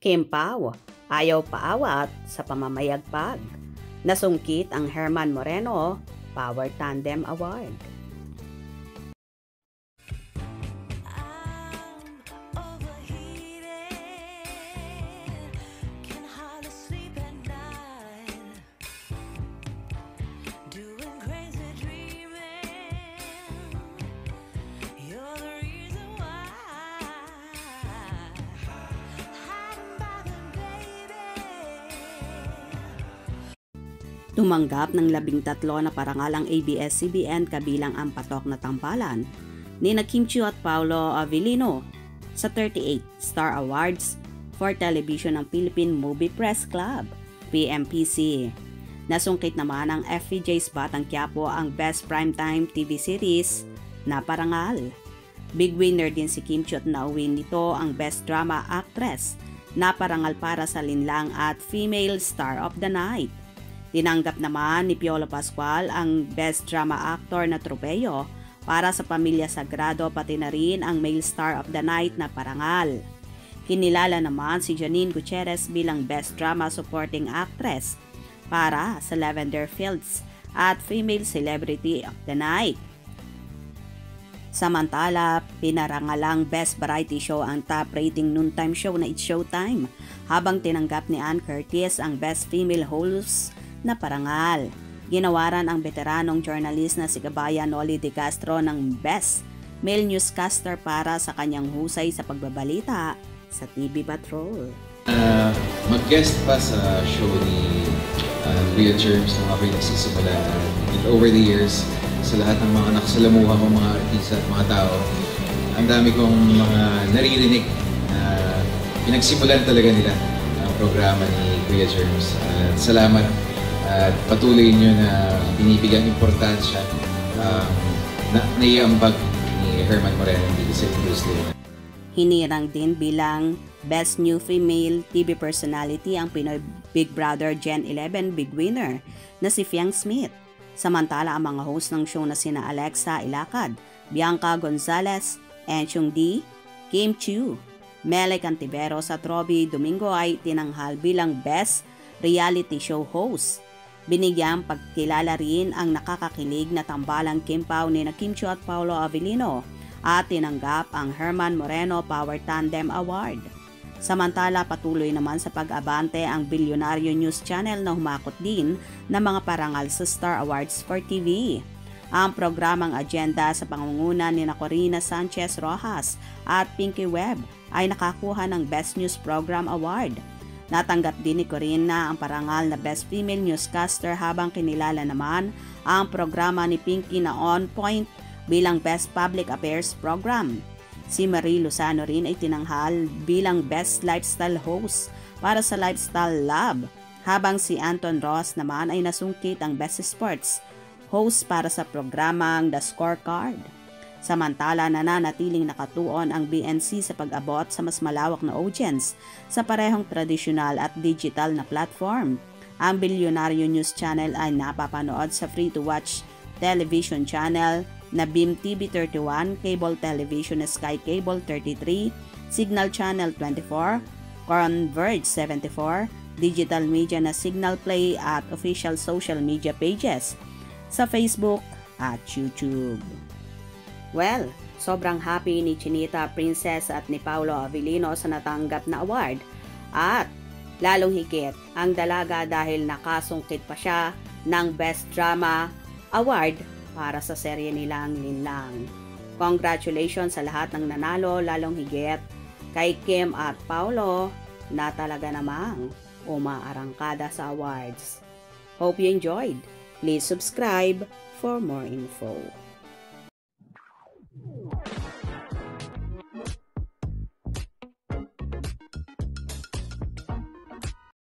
Kim Pao, ayaw paawat sa pamamayagpag. Nasungkit ang Herman Moreno Power Tandem Award. Tumanggap ng 13 na parangal ang ABS-CBN kabilang ang patok na tambalan ni Kim Chiu at Paolo Avellino sa 38 Star Awards for Television ng Philippine Movie Press Club, PMPC. Nasungkit naman ang FPJ's Batang Quiapo ang Best Primetime TV Series na parangal. Big winner din si Kim Chiu at nauwi nito ang Best Drama Actress na parangal para sa Linlang at Female Star of the Night. Tinanggap naman ni Piolo Pascual ang Best Drama Actor na tropeyo para sa Pamilya Sagrado pati na rin ang Male Star of the Night na parangal. Kinilala naman si Janine Gutierrez bilang Best Drama Supporting Actress para sa Lavender Fields at Female Celebrity of the Night. Samantala, pinarangalang Best Variety Show ang top rating noontime show na It's Showtime habang tinanggap ni Ann Curtis ang Best Female Host na parangal. Ginawaran ang veteranong journalist na si Kabayan Noli De Castro ng Best Male Newscaster para sa kanyang husay sa pagbabalita sa TV Patrol. Mag-guest pa sa show ni Kuya Germs nung ako'y nagsisimula. And over the years, sa lahat ng mga nakasalamuha kong mga artista at mga tao, ang dami kong mga naririnig na pinagsimulan talaga nila ang programa ni Kuya Germs. Salamat at patuloy nyo na binibigyan importansya na naiambag ni Herman Moreno dito sa industry. Hinirang din bilang Best New Female TV Personality ang Pinoy Big Brother Gen 11 big winner na si Fiang Smith. Samantala ang mga host ng show na sina Alexa Ilacad, Bianca Gonzalez, Enchong D, Kim Chiu, Mele Cantiveros at Robbie Domingo ay tinanghal bilang Best Reality Show Host. Binigyang pagkilala rin ang nakakakilig na tambalang Kim Pao ni Kim Chiu at Paolo Avellino at tinanggap ang Herman Moreno Power Tandem Award. Samantala patuloy naman sa pag-abante ang Bilyonaryo News Channel na humakot din ng mga parangal sa Star Awards for TV. Ang programang agenda sa pangunguna ni Corina Sanchez Rojas at Pinky Webb ay nakakuha ng Best News Program Award. Natanggap din ni Corina ang parangal na Best Female Newscaster habang kinilala naman ang programa ni Pinky na On Point bilang Best Public Affairs Program. Si Marie Lozano rin ay tinanghal bilang Best Lifestyle Host para sa Lifestyle Lab, habang si Anton Ross naman ay nasungkit ang Best Sports Host para sa programang The Scorecard. Samantala, nananatiling nakatuon ang BNC sa pag-abot sa mas malawak na audience sa parehong tradisyonal at digital na platform. Ang Bilyonaryo News Channel ay napapanood sa free-to-watch television channel na Beam TV 31, Cable Television na Sky Cable 33, Signal Channel 24, Converge 74, digital media na Signal Play at official social media pages sa Facebook at YouTube. Well, sobrang happy ni Chinita Princess at ni Paolo Avellino sa natanggap na award at lalong higit ang dalaga dahil nakasungkit pa siya ng Best Drama Award para sa serye nilang Linlang. Congratulations sa lahat ng nanalo, lalong higit kay Kim at Paolo na talaga namang umaarangkada sa awards. Hope you enjoyed. Please subscribe for more info.